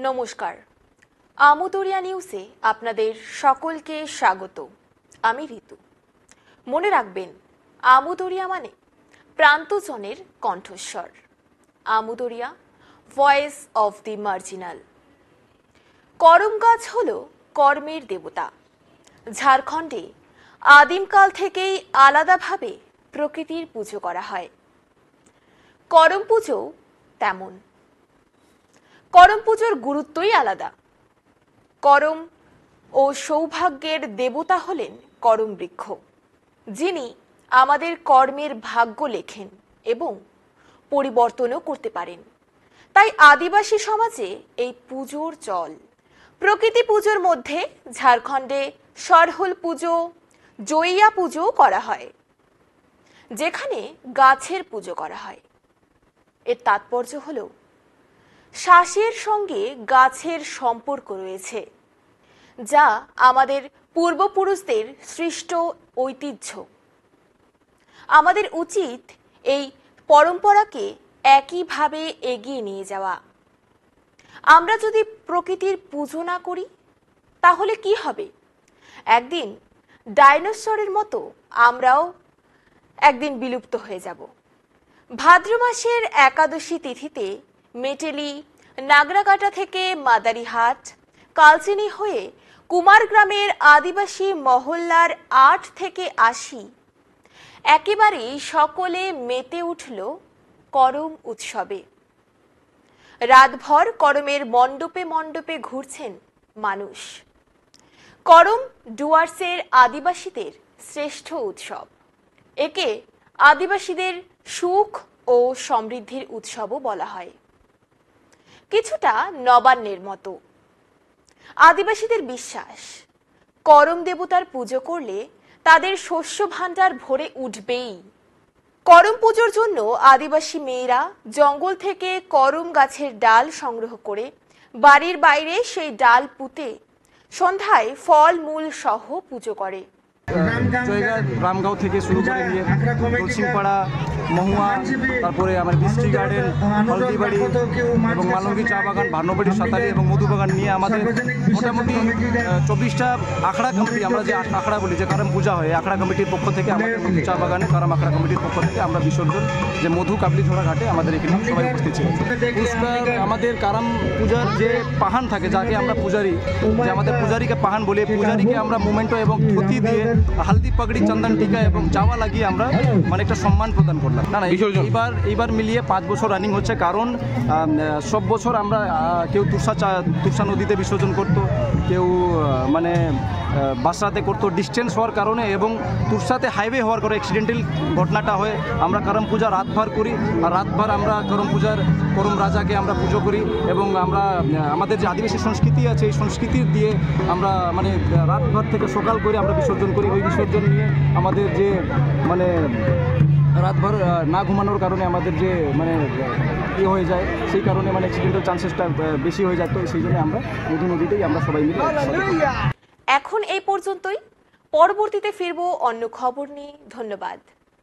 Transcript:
নমস্কার, আমুদরিয়া নিউজে আপনাদের সকলকে স্বাগত। আমি ঋতু। মনে রাখবেন, আমুদরিয়া মানে প্রান্তজনের কণ্ঠস্বর। আমুদরিয়া, ভয়েস অফ দি মার্জিনাল। করম গাছ হল কর্মের দেবতা। ঝাড়খণ্ডে আদিমকাল থেকেই আলাদাভাবে প্রকৃতির পুজো করা হয়। করম পুজো তেমন। করম পুজোর গুরুত্বই আলাদা। করম ও সৌভাগ্যের দেবতা হলেন করম বৃক্ষ, যিনি আমাদের কর্মের ভাগ্য লেখেন এবং পরিবর্তনও করতে পারেন। তাই আদিবাসী সমাজে এই পুজোর চল। প্রকৃতি পুজোর মধ্যে ঝাড়খণ্ডে সরহুল পুজো, জইয়া পুজো করা হয়, যেখানে গাছের পুজো করা হয়। এর তাৎপর্য হলো শ্বাসের সঙ্গে গাছের সম্পর্ক রয়েছে, যা আমাদের পূর্বপুরুষদের সৃষ্ট ঐতিহ্য। আমাদের উচিত এই পরম্পরাকে একইভাবে এগিয়ে নিয়ে যাওয়া। আমরা যদি প্রকৃতির পুজো না করি তাহলে কি হবে? একদিন ডাইনোসরের মতো আমরাও একদিন বিলুপ্ত হয়ে যাব। ভাদ্র মাসের একাদশী তিথিতে মেটেলি, নাগরাকাটা থেকে মাদারিহাট, কালচিনি হয়ে কুমার গ্রামের আদিবাসী মহল্লার 8 থেকে 80 একেবারেই সকলে মেতে উঠল করম উৎসবে। রাতভর করমের মণ্ডপে মণ্ডপে ঘুরছেন মানুষ। করম ডুয়ার্সের আদিবাসীদের শ্রেষ্ঠ উৎসব। একে আদিবাসীদের সুখ ও সমৃদ্ধির উৎসবও বলা হয়, কিছুটা নবান্নের মতো। আদিবাসীদের বিশ্বাস, করম দেবতার পুজো করলে তাদের শস্য ভাণ্ডার ভরে উঠবেই। করম পুজোর জন্য আদিবাসী মেয়েরা জঙ্গল থেকে করম গাছের ডাল সংগ্রহ করে বাড়ির বাইরে সেই ডাল পুঁতে সন্ধ্যায় ফল মূল সহ পুজো করে। রামগাঁও থেকে শুরু করে নিয়ে তুলসিপাড়া, মহুয়া, তারপরে আমার বৃষ্টি গার্ডেন, হলদিবাড়ি এবং মালঙ্গি চা বাগান, ভান্নবাড়ি, সাঁতারি এবং মধুবাগান নিয়ে আমাদের মোটামুটি 24টা আখড়া কমিটি, আমরা যে আখড়া বলি, যে কারম পূজা হয়, আখড়া কমিটির পক্ষ থেকে আমাদের চা বাগানে কারম আখড়া কমিটির পক্ষ থেকে আমরা বিসর্জন যে মধু কাবলিঝোড়া ঘাটে আমাদের এখানে সবাই উপস্থিত ছিল। পুরস্কার আমাদের কারম পূজার যে পাহান থাকে, যাকে আমরা পূজারি, যে আমাদের পূজারীকে পাহান বলি, পূজারীকে আমরা মোমেন্টো এবং ধুতি দিয়ে হালদি পাগড়ি, চন্দন টিকা এবং চাওয়া লাগিয়ে আমরা মানে একটা সম্মান প্রদান করলাম। না না, এইবার মিলিয়ে 5 বছর রানিং হচ্ছে। কারণ সব বছর আমরা কেউ তুরসা নদীতে বিসর্জন করতো, কেউ মানে বাসরাতে করতো, ডিস্টেন্স হওয়ার কারণে এবং তুরসাতে হাইওয়ে হওয়ার কারণে অ্যাক্সিডেন্টাল ঘটনাটা হয়। আমরা করম পূজা রাতভর করি, আর রাতভর আমরা করম পূজার করম রাজাকে আমরা পুজো করি এবং আমরা আমাদের যে আদিবাসী সংস্কৃতি আছে, এই সংস্কৃতি দিয়ে আমরা মানে রাতভর থেকে সকাল করে আমরা বিসর্জন করি। ওই বিসর্জন নিয়ে আমাদের যে মানে রাতভর না ঘুমানোর কারণে আমাদের যে মানে হয়ে যায়, সেই কারণে মানে অ্যাক্সিডেন্টাল চান্সেসটা বেশি হয়ে যায়। তো সেই জন্য আমরা মধু নদীতেই আমরা সবাই মিলে। এখন এই পর্যন্তই। পরবর্তীতে ফিরবো অন্য খবর নিয়ে। ধন্যবাদ।